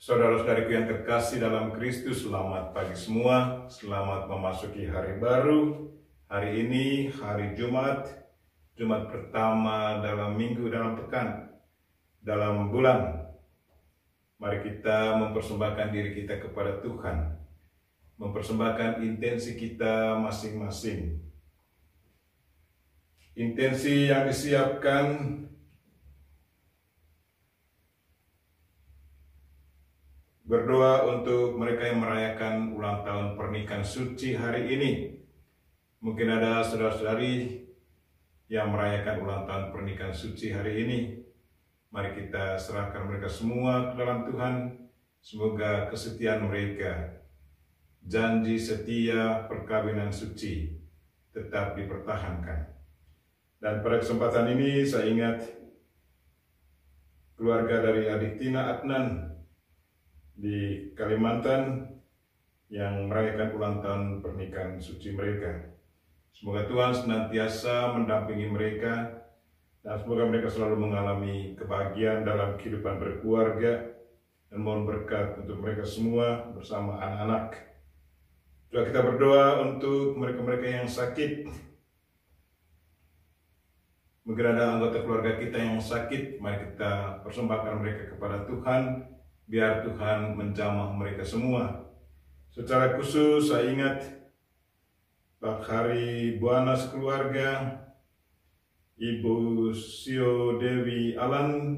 Saudara-saudariku yang terkasih dalam Kristus, selamat pagi semua. Selamat memasuki hari baru. Hari ini hari Jumat pertama dalam minggu, dalam pekan, dalam bulan. Mari kita mempersembahkan diri kita kepada Tuhan, mempersembahkan intensi kita masing-masing. Intensi yang disiapkan berdoa untuk mereka yang merayakan ulang tahun pernikahan suci hari ini. Mungkin ada saudara-saudari yang merayakan ulang tahun pernikahan suci hari ini. Mari kita serahkan mereka semua ke dalam Tuhan. Semoga kesetiaan mereka, janji setia perkawinan suci tetap dipertahankan. Dan pada kesempatan ini saya ingat keluarga dari adik Tina Adnan di Kalimantan yang merayakan ulang tahun pernikahan suci mereka. Semoga Tuhan senantiasa mendampingi mereka dan semoga mereka selalu mengalami kebahagiaan dalam kehidupan berkeluarga, dan mohon berkat untuk mereka semua bersama anak-anak. Juga kita berdoa untuk mereka-mereka yang sakit. Mungkin ada anggota keluarga kita yang sakit, mari kita persembahkan mereka kepada Tuhan. Biar Tuhan menjamah mereka semua. Secara khusus saya ingat Pak Hari Buana sekeluarga, Ibu Sio Dewi Alan,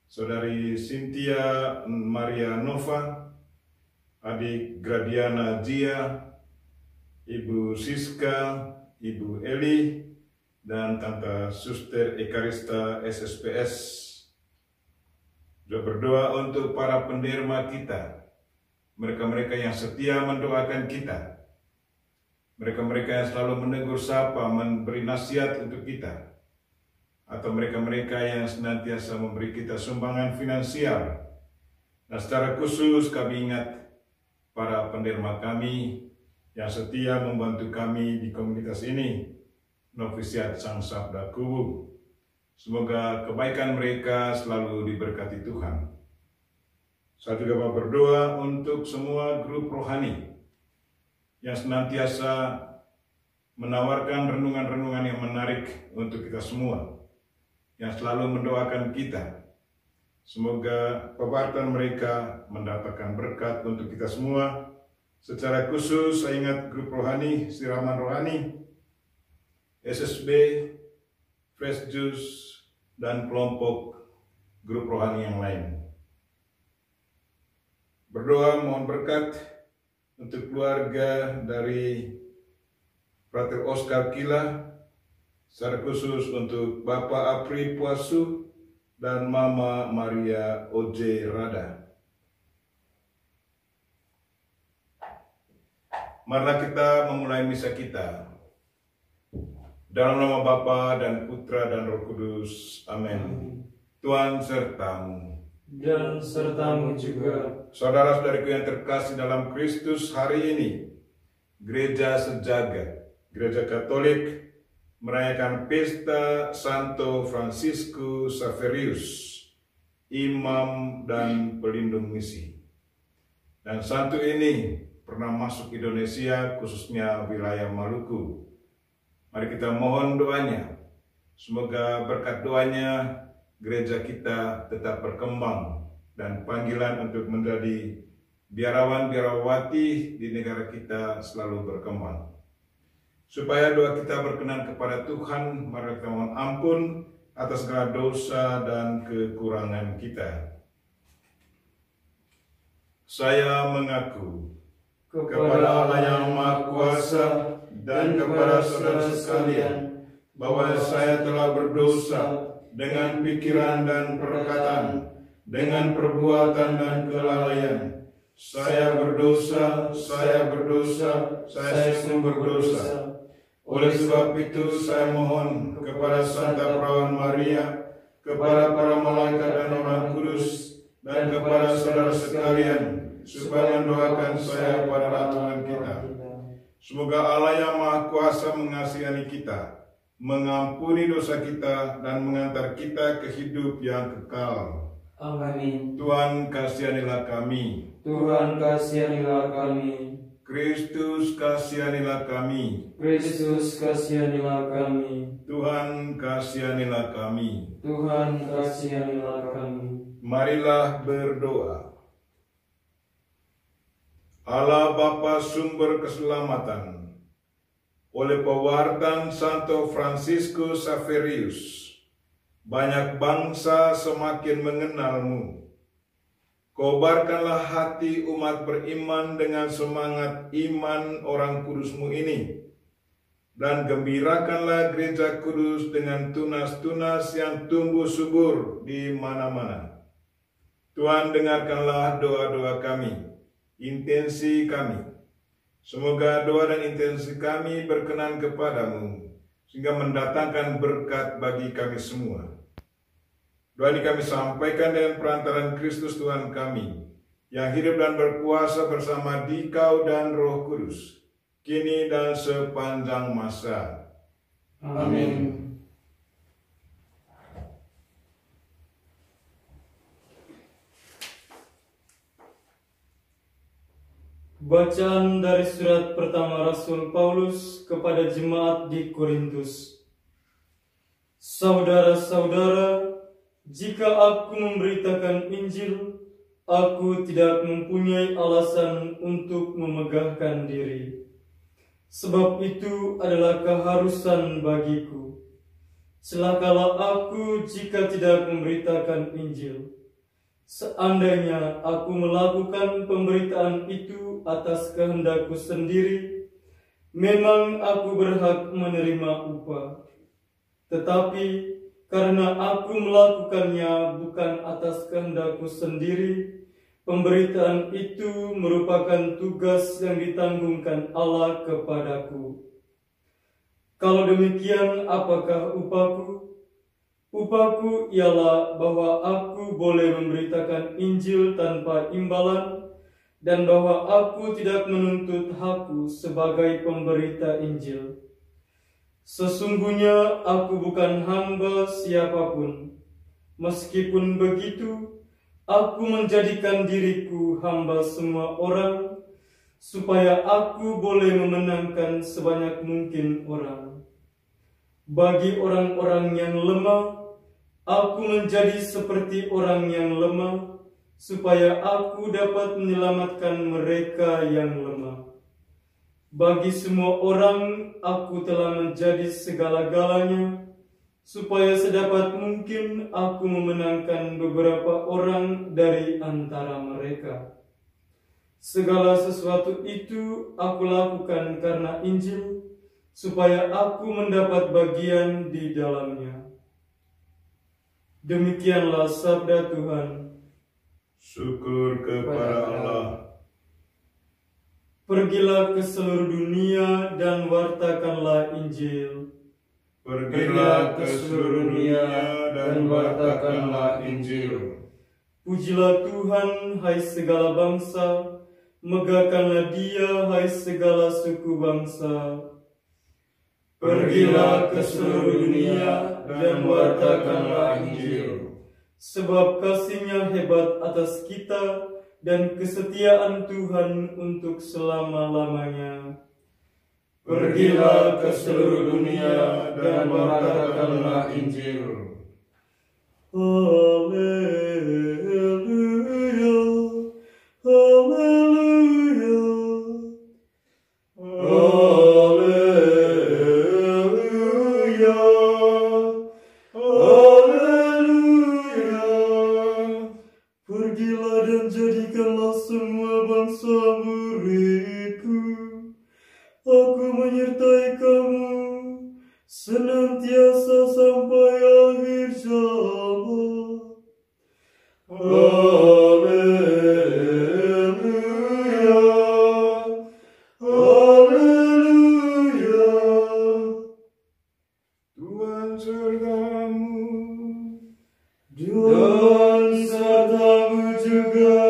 Saudari Cynthia Maria Nova, Adik Gradiana Jia, Ibu Siska, Ibu Eli, dan Tante Suster Ekarista SSPS. Juga berdoa untuk para penderma kita, mereka-mereka yang setia mendoakan kita, mereka-mereka yang selalu menegur sapa, memberi nasihat untuk kita, atau mereka-mereka yang senantiasa memberi kita sumbangan finansial. Nah, secara khusus kami ingat para penderma kami yang setia membantu kami di komunitas ini, Novisiat Sang Sabda Kubu. Semoga kebaikan mereka selalu diberkati Tuhan. Saya juga mau berdoa untuk semua grup rohani yang senantiasa menawarkan renungan-renungan yang menarik untuk kita semua, yang selalu mendoakan kita. Semoga pembahasan mereka mendapatkan berkat untuk kita semua. Secara khusus saya ingat grup rohani, Siraman Rohani, SSB, Fresh Juice, dan kelompok grup rohani yang lain. Berdoa mohon berkat untuk keluarga dari Frater Oscar Kila, secara khusus untuk Bapak Apri Puasu dan Mama Maria Oje Rada. Marilah kita memulai misa kita. Dalam nama Bapa dan Putra dan Roh Kudus. Amin. Tuhan sertamu. Dan sertamu juga. Saudara-saudariku yang terkasih dalam Kristus, hari ini Gereja Sejagat, Gereja Katolik merayakan pesta Santo Franciscus Xaverius, imam dan pelindung misi. Dan santo ini pernah masuk Indonesia, khususnya wilayah Maluku. Mari kita mohon doanya. Semoga berkat doanya gereja kita tetap berkembang dan panggilan untuk menjadi biarawan-biarawati di negara kita selalu berkembang. Supaya doa kita berkenan kepada Tuhan, mari kita mohon ampun atas segala dosa dan kekurangan kita. Saya mengaku kepada Allah yang Maha Kuasa dan kepada saudara sekalian bahwa saya telah berdosa dengan pikiran dan perkataan, dengan perbuatan dan kelalaian. Saya berdosa, saya sungguh berdosa. Oleh sebab itu saya mohon kepada Santa Perawan Maria, kepada para malaikat dan orang kudus, dan kepada saudara sekalian, supaya mendoakan saya pada Tuhan kita. Semoga Allah yang Maha Kuasa mengasihani kita, mengampuni dosa kita, dan mengantar kita ke hidup yang kekal. Amin. Tuhan kasihanilah kami. Tuhan kasihanilah kami. Kristus kasihanilah kami. Kristus kasihanilah kami. Tuhan kasihanilah kami. Tuhan kasihanilah kami. Marilah berdoa. Allah Bapa sumber keselamatan, oleh pewartaan Santo Fransiskus Xaverius, banyak bangsa semakin mengenalmu. Kobarkanlah hati umat beriman dengan semangat iman orang kudusmu ini, dan gembirakanlah gereja kudus dengan tunas-tunas yang tumbuh subur di mana-mana. Tuhan, dengarkanlah doa-doa kami, intensi kami. Semoga doa dan intensi kami berkenan kepadamu, sehingga mendatangkan berkat bagi kami semua. Doa ini kami sampaikan dengan perantaraan Kristus Tuhan kami, yang hidup dan berkuasa bersama Dikau dan Roh Kudus, kini dan sepanjang masa. Amin. Bacaan dari surat pertama Rasul Paulus kepada jemaat di Korintus. Saudara-saudara, jika aku memberitakan Injil, aku tidak mempunyai alasan untuk memegahkan diri. Sebab itu adalah keharusan bagiku. Celakalah aku jika tidak memberitakan Injil. Seandainya aku melakukan pemberitaan itu atas kehendakku sendiri, memang aku berhak menerima upah. Tetapi karena aku melakukannya bukan atas kehendakku sendiri, pemberitaan itu merupakan tugas yang ditanggungkan Allah kepadaku. Kalau demikian, apakah upahku? Upahku ialah bahwa aku boleh memberitakan Injil tanpa imbalan, dan bahwa aku tidak menuntut hakku sebagai pemberita Injil. Sesungguhnya aku bukan hamba siapapun. Meskipun begitu, aku menjadikan diriku hamba semua orang, supaya aku boleh memenangkan sebanyak mungkin orang. Bagi orang-orang yang lemah, aku menjadi seperti orang yang lemah, supaya aku dapat menyelamatkan mereka yang lemah. Bagi semua orang, aku telah menjadi segala-galanya, supaya sedapat mungkin aku memenangkan beberapa orang dari antara mereka. Segala sesuatu itu aku lakukan karena Injil, supaya aku mendapat bagian di dalamnya. Demikianlah sabda Tuhan. Syukur kepada Allah. Pergilah ke seluruh dunia dan wartakanlah Injil. Pergilah ke seluruh dunia dan wartakanlah Injil. Pujilah Tuhan, hai segala bangsa, megahkanlah Dia, hai segala suku bangsa. Pergilah ke seluruh dunia dan wartakanlah Injil. Sebab kasih-Nya hebat atas kita dan kesetiaan Tuhan untuk selama-lamanya. Pergilah ke seluruh dunia dan wartakanlah Injil. Haleluya, haleluya, haleluya, haleluya. Pergilah dan jadikanlah semua bangsa muridku. Aku menyertai kamu senantiasa sampai akhir zaman. Haleluya, haleluya. Tuhan sertamu. Dan sertamu juga.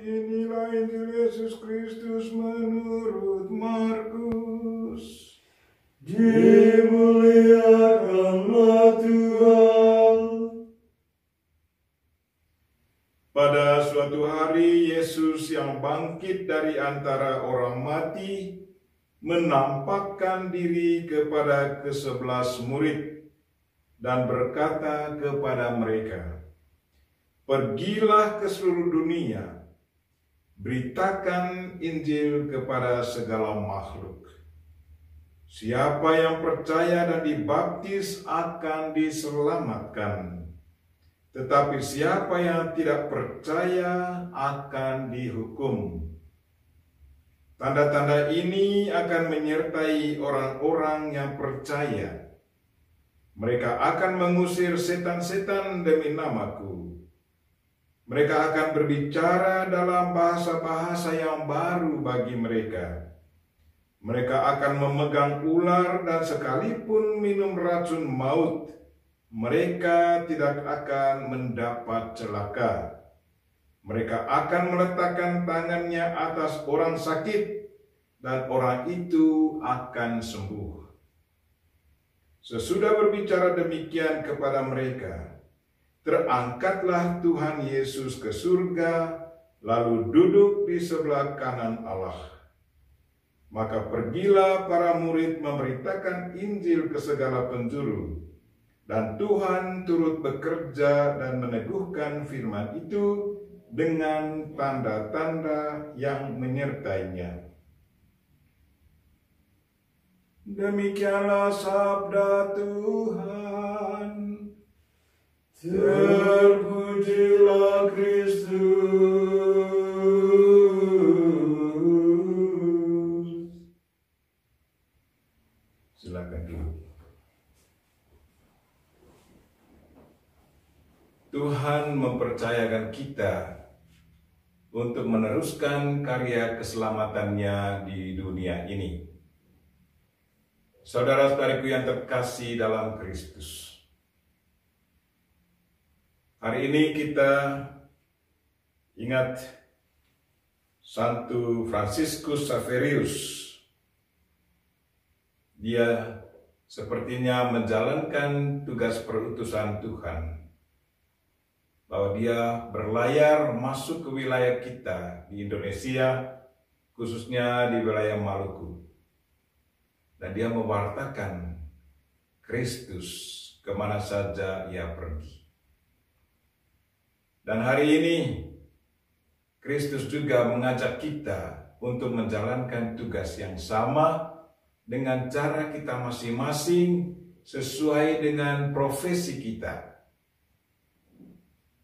Inilah Injil Yesus Kristus menurut Markus. Dimuliakanlah Tuhan. suatu hari Yesus yang bangkit dari antara orang mati menampakkan diri kepada ke-11 murid dan berkata kepada mereka, "Pergilah ke seluruh dunia, beritakan Injil kepada segala makhluk. Siapa yang percaya dan dibaptis akan diselamatkan, tetapi siapa yang tidak percaya akan dihukum. Tanda-tanda ini akan menyertai orang-orang yang percaya. Mereka akan mengusir setan-setan demi namaku. Mereka akan berbicara dalam bahasa-bahasa yang baru bagi mereka. Mereka akan memegang ular dan sekalipun minum racun maut, mereka tidak akan mendapat celaka. Mereka akan meletakkan tangannya atas orang sakit dan orang itu akan sembuh." Sesudah berbicara demikian kepada mereka, terangkatlah Tuhan Yesus ke surga, lalu duduk di sebelah kanan Allah. Maka pergilah para murid memberitakan Injil ke segala penjuru, dan Tuhan turut bekerja dan meneguhkan firman itu dengan tanda-tanda yang menyertainya. Demikianlah sabda Tuhan. Terpujilah Kristus. Silakan duduk. Tuhan mempercayakan kita untuk meneruskan karya keselamatannya di dunia ini. Saudara-saudariku yang terkasih dalam Kristus, hari ini kita ingat Santo Fransiskus Xaverius. Dia sepertinya menjalankan tugas perutusan Tuhan, bahwa dia berlayar masuk ke wilayah kita di Indonesia, khususnya di wilayah Maluku. Dan dia mewartakan Kristus kemana saja ia pergi. Dan hari ini Kristus juga mengajak kita untuk menjalankan tugas yang sama dengan cara kita masing-masing sesuai dengan profesi kita.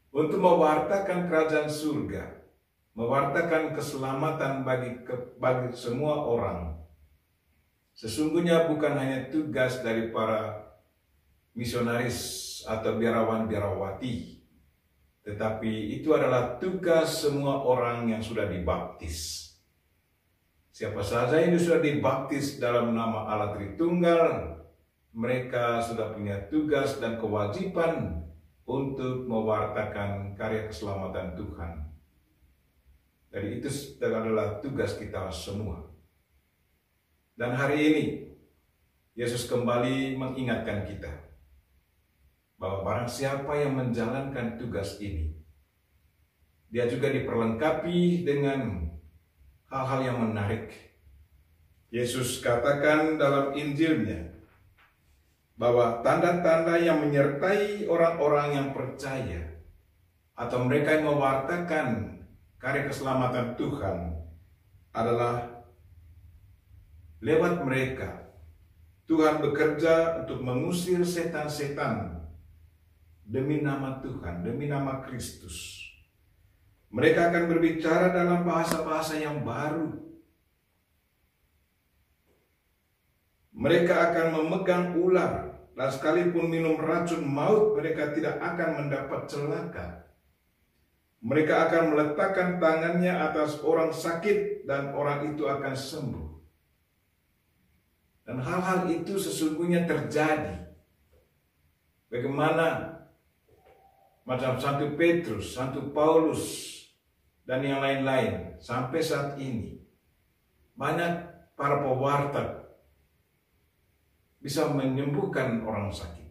Untuk mewartakan kerajaan surga, mewartakan keselamatan bagi semua orang. Sesungguhnya bukan hanya tugas dari para misionaris atau biarawan-biarawati, tetapi itu adalah tugas semua orang yang sudah dibaptis. Siapa saja yang sudah dibaptis dalam nama Allah Tritunggal, mereka sudah punya tugas dan kewajiban untuk mewartakan karya keselamatan Tuhan. Jadi itu adalah tugas kita semua. Dan hari ini Yesus kembali mengingatkan kita bahwa barang siapa yang menjalankan tugas ini, dia juga diperlengkapi dengan hal-hal yang menarik. Yesus katakan dalam Injilnya bahwa tanda-tanda yang menyertai orang-orang yang percaya atau mereka yang mewartakan karya keselamatan Tuhan adalah lewat mereka Tuhan bekerja untuk mengusir setan-setan demi nama Tuhan, demi nama Kristus. Mereka akan berbicara dalam bahasa-bahasa yang baru. Mereka akan memegang ular, dan sekalipun minum racun maut, mereka tidak akan mendapat celaka. Mereka akan meletakkan tangannya atas orang sakit, dan orang itu akan sembuh. Dan hal-hal itu sesungguhnya terjadi. Bagaimana macam Santo Petrus, Santo Paulus, dan yang lain-lain sampai saat ini banyak para pewarta bisa menyembuhkan orang sakit.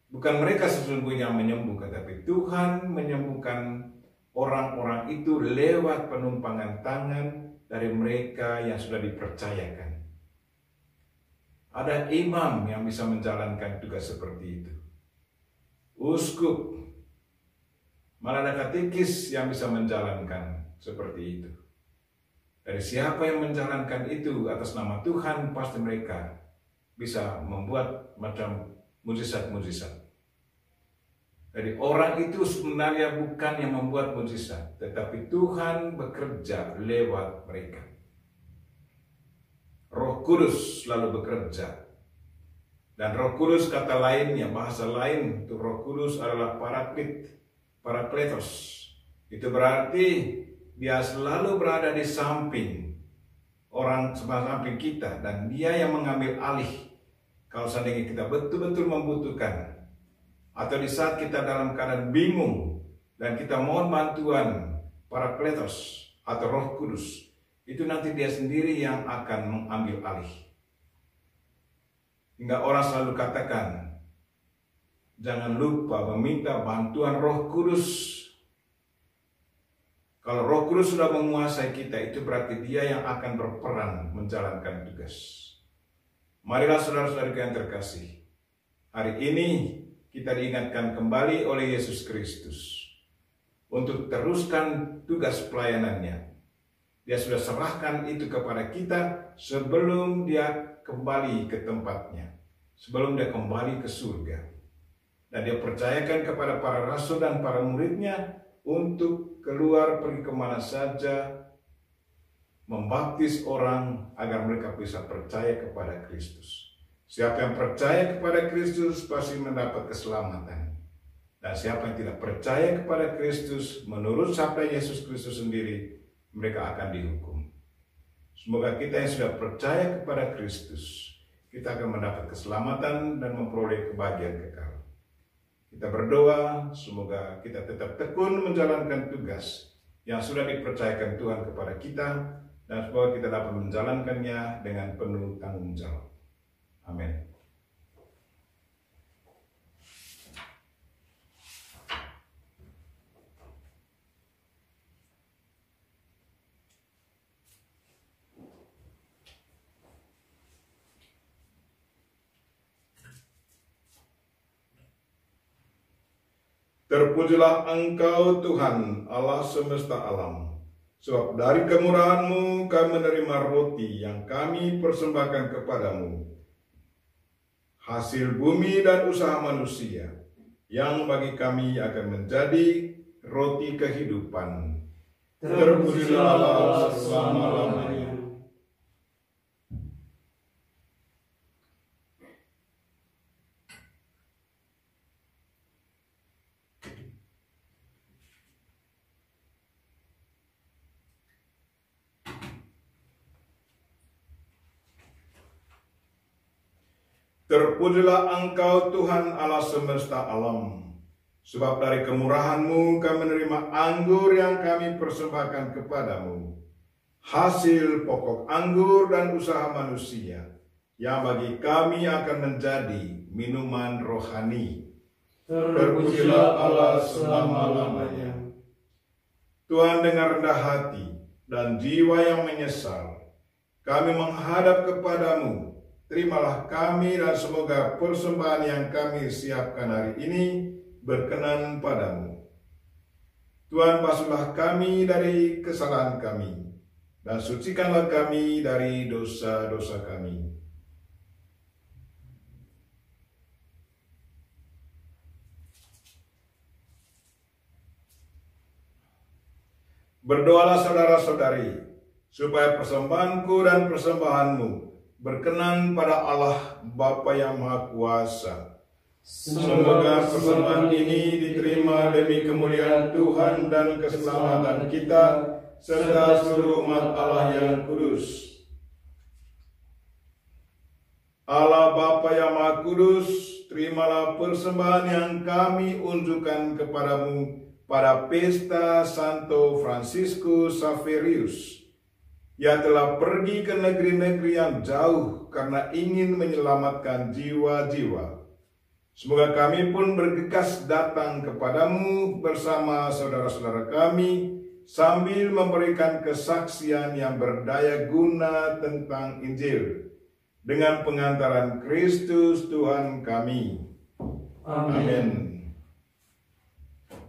Bukan mereka sesungguhnya menyembuhkan, tapi Tuhan menyembuhkan orang-orang itu lewat penumpangan tangan dari mereka yang sudah dipercayakan. Ada imam yang bisa menjalankan tugas seperti itu. Uskup, malah ada katekis yang bisa menjalankan seperti itu. Dari siapa yang menjalankan itu atas nama Tuhan, pasti mereka bisa membuat macam mujizat-mujizat. Jadi orang itu sebenarnya bukan yang membuat mujizat, tetapi Tuhan bekerja lewat mereka. Roh Kudus selalu bekerja. Dan Roh Kudus kata lainnya, bahasa lain untuk Roh Kudus adalah parakletos. Itu berarti dia selalu berada di samping orang, samping kita, dan dia yang mengambil alih kalau seandainya kita betul-betul membutuhkan. Atau di saat kita dalam keadaan bingung dan kita mohon bantuan parakletos atau Roh Kudus, itu nanti dia sendiri yang akan mengambil alih. Hingga orang selalu katakan, jangan lupa meminta bantuan Roh Kudus. Kalau Roh Kudus sudah menguasai kita, itu berarti dia yang akan berperan menjalankan tugas. Marilah saudara-saudara yang terkasih, hari ini kita diingatkan kembali oleh Yesus Kristus untuk teruskan tugas pelayanannya. Dia sudah serahkan itu kepada kita sebelum dia kembali ke tempatnya, sebelum dia kembali ke surga. Dan dia percayakan kepada para rasul dan para muridnya untuk keluar pergi kemana saja, membaptis orang agar mereka bisa percaya kepada Kristus. Siapa yang percaya kepada Kristus pasti mendapat keselamatan. Dan siapa yang tidak percaya kepada Kristus, menurut sabda Yesus Kristus sendiri, mereka akan dihukum. Semoga kita yang sudah percaya kepada Kristus, kita akan mendapat keselamatan dan memperoleh kebahagiaan kekal. Kita berdoa, semoga kita tetap tekun menjalankan tugas yang sudah dipercayakan Tuhan kepada kita, dan semoga kita dapat menjalankannya dengan penuh tanggung jawab. Amin. Terpujilah Engkau Tuhan Allah semesta alam, sebab dari kemurahan-Mu kami menerima roti yang kami persembahkan kepadamu, hasil bumi dan usaha manusia, yang bagi kami akan menjadi roti kehidupan. Terpujilah Allah selama-lamanya. Terpujilah Engkau Tuhan Allah semesta alam, sebab dari kemurahan-Mu kami menerima anggur yang kami persembahkan kepadamu, hasil pokok anggur dan usaha manusia, yang bagi kami akan menjadi minuman rohani. Terpujilah Allah selama-lamanya. Tuhan dengan rendah hati dan jiwa yang menyesal, kami menghadap kepadamu. Terimalah kami dan semoga persembahan yang kami siapkan hari ini berkenan padamu. Tuhan, basuhlah kami dari kesalahan kami, dan sucikanlah kami dari dosa-dosa kami. Berdoalah saudara-saudari, supaya persembahanku dan persembahanmu berkenan pada Allah Bapa yang Maha Kuasa. Semoga persembahan ini diterima demi kemuliaan Tuhan dan keselamatan kita, serta seluruh umat Allah yang kudus. Allah Bapa yang Maha Kudus, terimalah persembahan yang kami unjukkan kepadamu pada pesta Santo Fransiskus Xaverius. Ia telah pergi ke negeri-negeri yang jauh karena ingin menyelamatkan jiwa-jiwa. Semoga kami pun bergegas datang kepadamu bersama saudara-saudara kami, sambil memberikan kesaksian yang berdaya guna tentang Injil, dengan pengantaran Kristus Tuhan kami. Amin.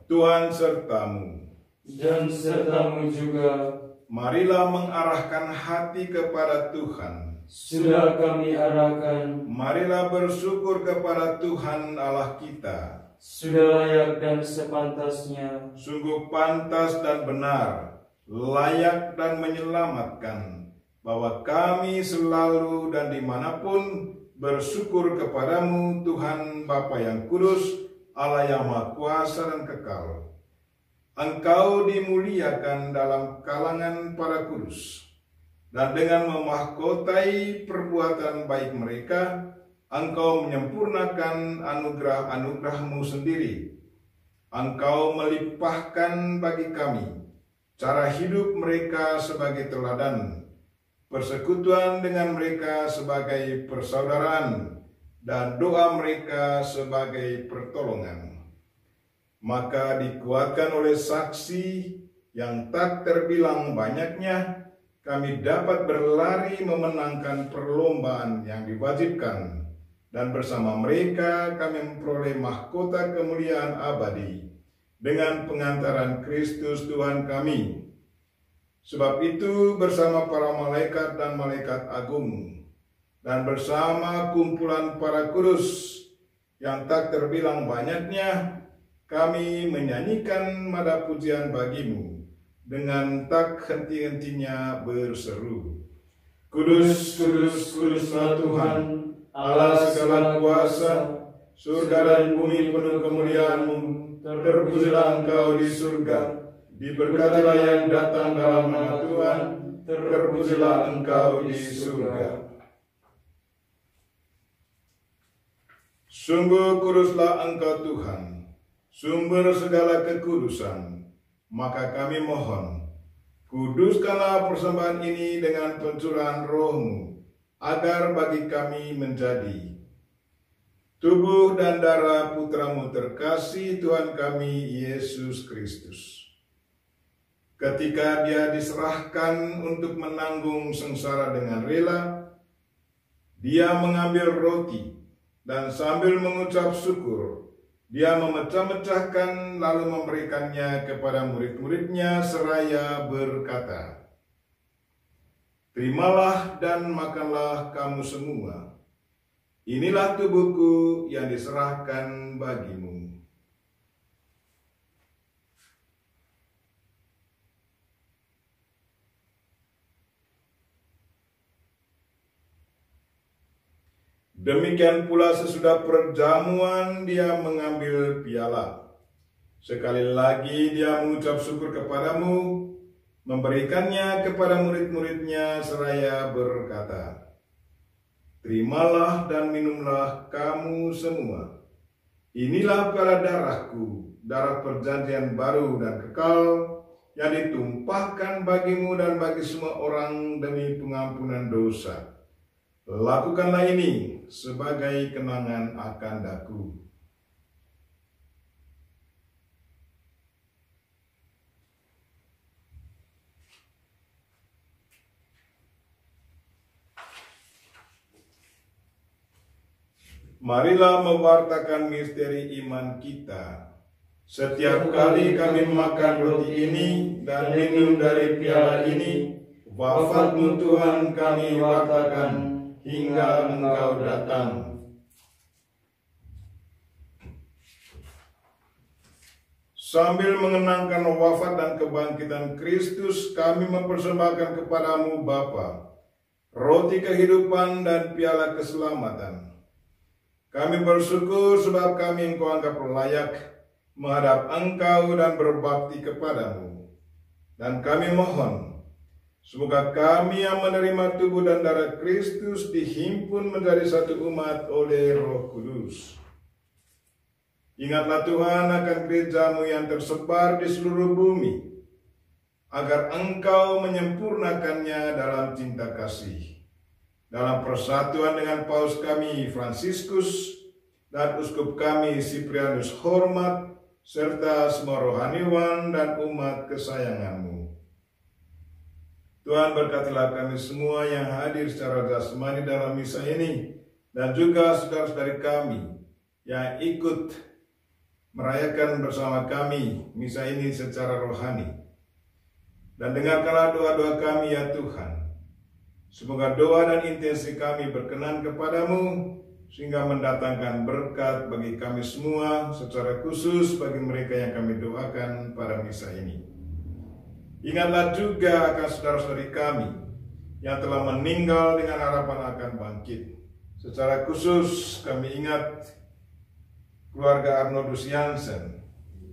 Tuhan sertamu. Dan sertamu juga. Marilah mengarahkan hati kepada Tuhan. Sudah kami arahkan. Marilah bersyukur kepada Tuhan Allah kita. Sudah layak dan sepantasnya. Sungguh pantas dan benar, layak dan menyelamatkan, bahwa kami selalu dan dimanapun bersyukur kepadamu, Tuhan Bapa yang kudus, Allah yang Maha Kuasa dan kekal. Engkau dimuliakan dalam kalangan para kudus, dan dengan memahkotai perbuatan baik mereka, Engkau menyempurnakan anugerah-anugerah-Mu sendiri. Engkau melimpahkan bagi kami cara hidup mereka sebagai teladan, persekutuan dengan mereka sebagai persaudaraan, dan doa mereka sebagai pertolongan. Maka dikuatkan oleh saksi yang tak terbilang banyaknya, kami dapat berlari memenangkan perlombaan yang diwajibkan, dan bersama mereka kami memperoleh mahkota kemuliaan abadi dengan pengantaran Kristus Tuhan kami. Sebab itu bersama para malaikat dan malaikat agung, dan bersama kumpulan para kudus yang tak terbilang banyaknya, kami menyanyikan nada pujian bagimu dengan tak henti-hentinya berseru. Kudus, kudus, kuduslah Tuhan, Allah segala kuasa, surga dan bumi penuh kemuliaan-Mu. Terpujilah Engkau di surga, diberkatilah yang datang dalam nama Tuhan, terpujilah Engkau di surga. Sungguh kuduslah Engkau Tuhan, sumber segala kekudusan. Maka kami mohon, kuduskanlah persembahan ini dengan pencurahan Roh-Mu, agar bagi kami menjadi tubuh dan darah Putra-Mu terkasih, Tuhan kami Yesus Kristus. Ketika Dia diserahkan untuk menanggung sengsara dengan rela, Dia mengambil roti, dan sambil mengucap syukur, Dia memecah-mecahkan lalu memberikannya kepada murid-muridnya seraya berkata, "Terimalah dan makanlah kamu semua. Inilah tubuhku yang diserahkan bagimu." Demikian pula sesudah perjamuan Dia mengambil piala. Sekali lagi Dia mengucap syukur kepadamu, memberikannya kepada murid-muridnya seraya berkata, "Terimalah dan minumlah kamu semua. Inilah piala darahku, darah perjanjian baru dan kekal, yang ditumpahkan bagimu dan bagi semua orang demi pengampunan dosa. Lakukanlah ini sebagai kenangan akan daku." Marilah mewartakan misteri iman kita. Setiap kali kami makan roti ini dan minum dari piala ini, wafat-Mu Tuhan kami wartakan hingga Engkau datang. Sambil mengenangkan wafat dan kebangkitan Kristus, kami mempersembahkan kepadamu Bapa, roti kehidupan dan piala keselamatan. Kami bersyukur sebab kami Engkau anggap layak menghadap Engkau dan berbakti kepadamu. Dan kami mohon, semoga kami yang menerima tubuh dan darah Kristus dihimpun menjadi satu umat oleh Roh Kudus. Ingatlah Tuhan akan gereja-Mu yang tersebar di seluruh bumi, agar Engkau menyempurnakannya dalam cinta kasih. Dalam persatuan dengan Paus kami Fransiskus, dan uskup kami Siprianus Hormat, serta semua rohaniwan dan umat kesayangan-Mu. Tuhan, berkatilah kami semua yang hadir secara jasmani dalam misa ini, dan juga saudara-saudari kami yang ikut merayakan bersama kami misa ini secara rohani. Dan dengarkanlah doa-doa kami ya Tuhan. Semoga doa dan intensi kami berkenan kepadamu, sehingga mendatangkan berkat bagi kami semua, secara khusus bagi mereka yang kami doakan pada misa ini. Ingatlah juga akan saudara-saudari kami yang telah meninggal dengan harapan akan bangkit. Secara khusus kami ingat keluarga Arnoldus Jansen,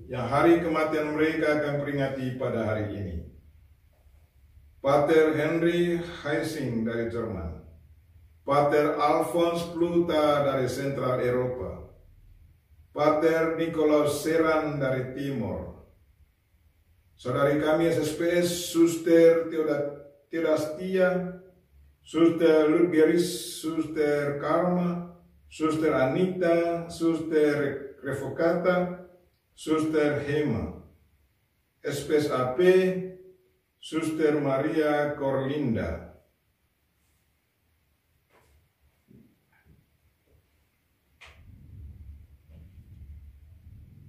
yang hari kematian mereka akan peringati pada hari ini. Pater Henry Heising dari Jerman, Pater Alphonse Pluta dari Sentral Eropa, Pater Nikolaus Seran dari Timor, saudari kami SSPS Suster Theodastia, Suster Ludgeris, Suster Karma, Suster Anita, Suster Revocata, Suster Hema, SPS AP, Suster Maria Corlinda,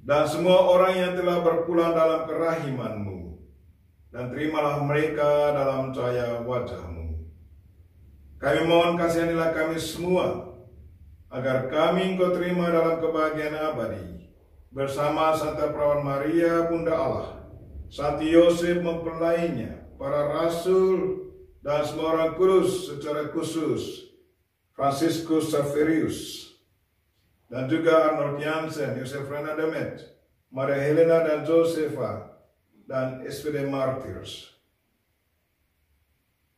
dan semua orang yang telah berpulang dalam kerahiman-Mu, dan terimalah mereka dalam cahaya wajah-Mu. Kami mohon kasihanilah kami semua, agar kami Engkau terima dalam kebahagiaan abadi, bersama Santa Perawan Maria, Bunda Allah, Santi Yosef mempelainya, para rasul, dan semua orang kudus, secara khusus Franciscus Xaverius, dan juga Arnold Jansen, Yosef Rana Demet, Maria Helena dan Josefa, dan SPD Martyrs,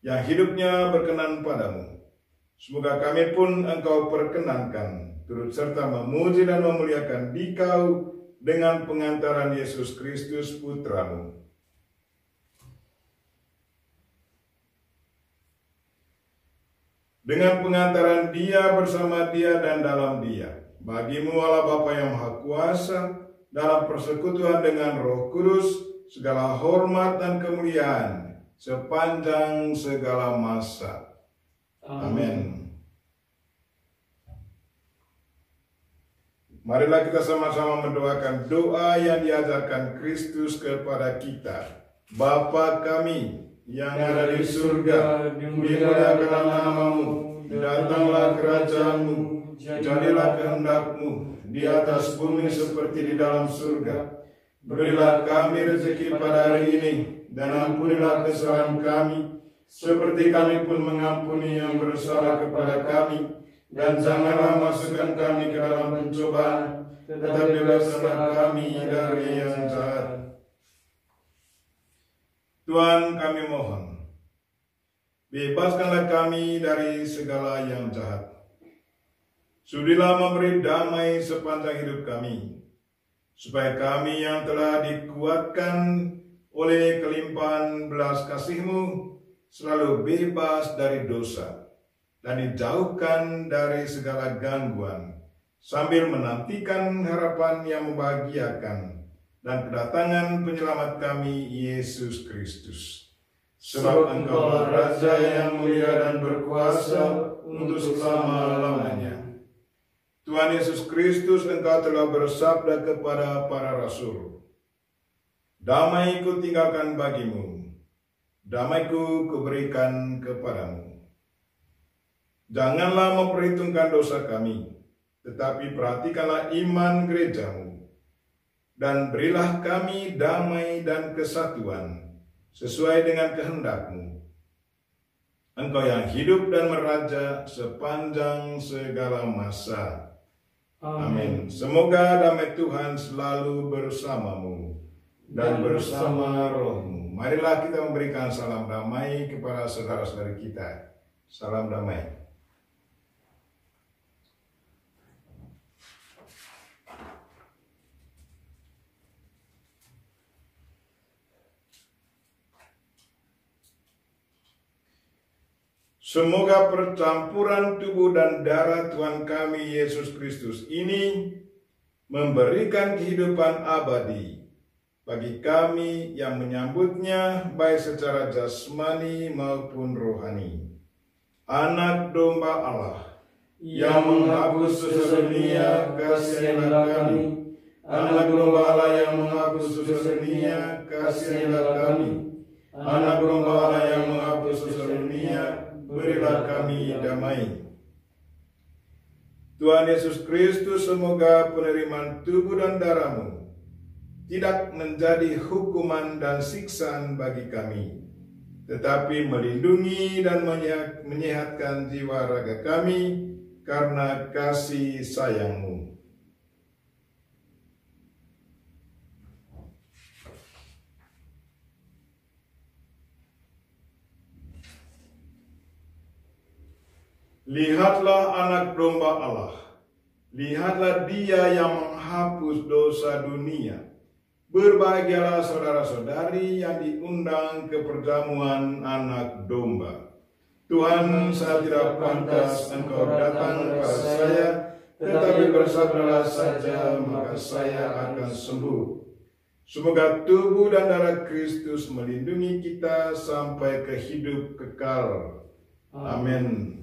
yang hidupnya berkenan padamu. Semoga kami pun Engkau perkenankan, turut serta memuji dan memuliakan Dikau dengan pengantaran Yesus Kristus Putra-Mu. Dengan pengantaran Dia, bersama Dia, dan dalam Dia, bagi-Mu Allah Bapa yang Maha Kuasa, dalam persekutuan dengan Roh Kudus, segala hormat dan kemuliaan sepanjang segala masa. Amin. Marilah kita sama-sama mendoakan doa yang diajarkan Kristus kepada kita. Bapa kami yang ada di surga, dimuliakanlah nama-Mu, datanglah kerajaan-Mu, jadilah kehendak-Mu di atas bumi seperti di dalam surga. Berilah kami rezeki pada hari ini, dan ampunilah kesalahan kami, seperti kami pun mengampuni yang bersalah kepada kami. Dan janganlah masukkan kami ke dalam pencobaan, tetapi bebaskanlah kami dari yang jahat. Tuhan, kami mohon, bebaskanlah kami dari segala yang jahat. Sudilah memberi damai sepanjang hidup kami, supaya kami yang telah dikuatkan oleh kelimpahan belas kasih-Mu selalu bebas dari dosa dan dijauhkan dari segala gangguan, sambil menantikan harapan yang membahagiakan dan kedatangan penyelamat kami, Yesus Kristus. Sebab Engkaulah Raja yang mulia dan berkuasa untuk selama-lamanya. Tuhan Yesus Kristus, Engkau telah bersabda kepada para rasul, damai ku tinggalkan bagimu, damai-Ku kuberikan kepadamu. Janganlah memperhitungkan dosa kami, tetapi perhatikanlah iman gereja-Mu, dan berilah kami damai dan kesatuan sesuai dengan kehendak-Mu. Engkau yang hidup dan meraja sepanjang segala masa. Amin. Semoga damai Tuhan selalu bersamamu dan bersama rohmu. Marilah kita memberikan salam damai kepada saudara-saudari kita. Salam damai. Semoga percampuran tubuh dan darah Tuhan kami Yesus Kristus ini memberikan kehidupan abadi bagi kami yang menyambutnya baik secara jasmani maupun rohani. Anak domba Allah yang menghapus dosa dunia, kasihilah kami. Anak domba Allah yang menghapus dosa dunia, kasihilah kami. Anak domba Allah yang menghapus dosa dunia, berilah kami damai. Tuhan Yesus Kristus, semoga penerimaan tubuh dan darah-Mu tidak menjadi hukuman dan siksaan bagi kami, tetapi melindungi dan menyehatkan jiwa raga kami karena kasih sayang-Mu. Lihatlah anak domba Allah, lihatlah Dia yang menghapus dosa dunia. Berbahagialah saudara-saudari yang diundang ke perjamuan anak domba. Tuhan, saya tidak pantas Engkau datang kepada saya, tetapi bersabdalah saja, maka saya akan sembuh. Semoga tubuh dan darah Kristus melindungi kita sampai ke hidup kekal. Amin.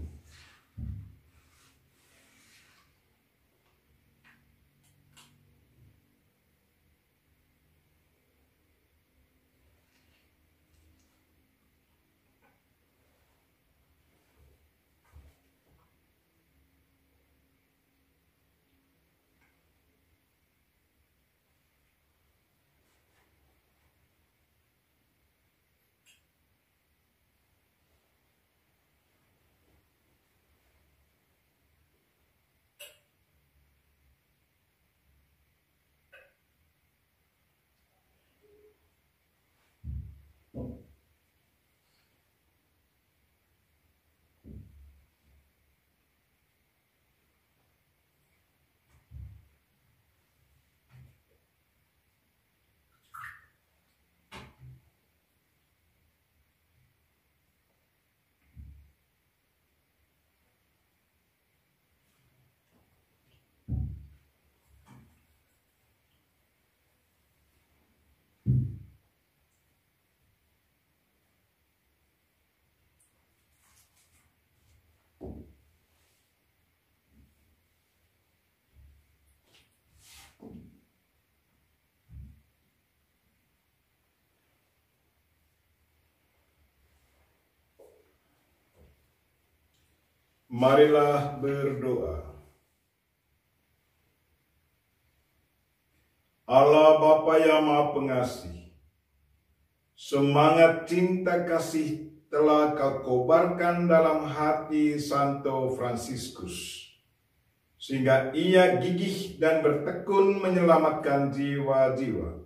Marilah berdoa. Allah Bapa yang Maha Pengasih, semangat cinta kasih telah Kau kobarkan dalam hati Santo Fransiskus, sehingga ia gigih dan bertekun menyelamatkan jiwa-jiwa.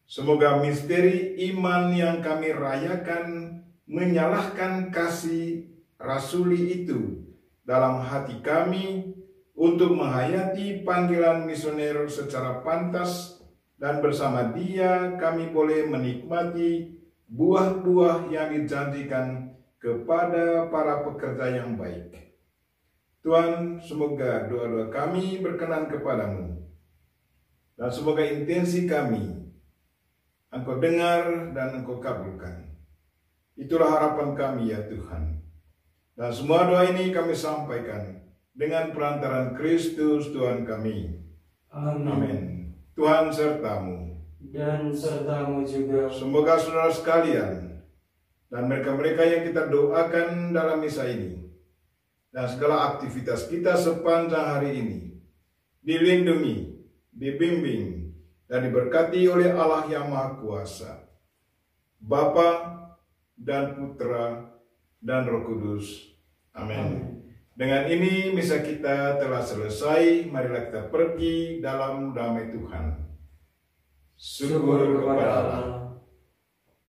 Semoga misteri iman yang kami rayakan menyalahkan kasih rasuli itu dalam hati kami untuk menghayati panggilan misioner secara pantas, dan bersama Dia kami boleh menikmati buah-buah yang dijanjikan kepada para pekerja yang baik. Tuhan, semoga doa-doa kami berkenan kepadamu, dan semoga intensi kami Engkau dengar dan Engkau kabulkan. Itulah harapan kami ya Tuhan. Dan semua doa ini kami sampaikan dengan perantaran Kristus Tuhan kami. Amin. Tuhan sertamu. Dan sertamu juga. Semoga saudara sekalian dan mereka-mereka yang kita doakan dalam misa ini dan segala aktivitas kita sepanjang hari ini dilindungi, dibimbing, dan diberkati oleh Allah yang Maha Kuasa, Bapa dan Putra dan Roh Kudus. Amin. Dengan ini misa kita telah selesai. Marilah kita pergi dalam damai Tuhan. Syukur kepada Allah.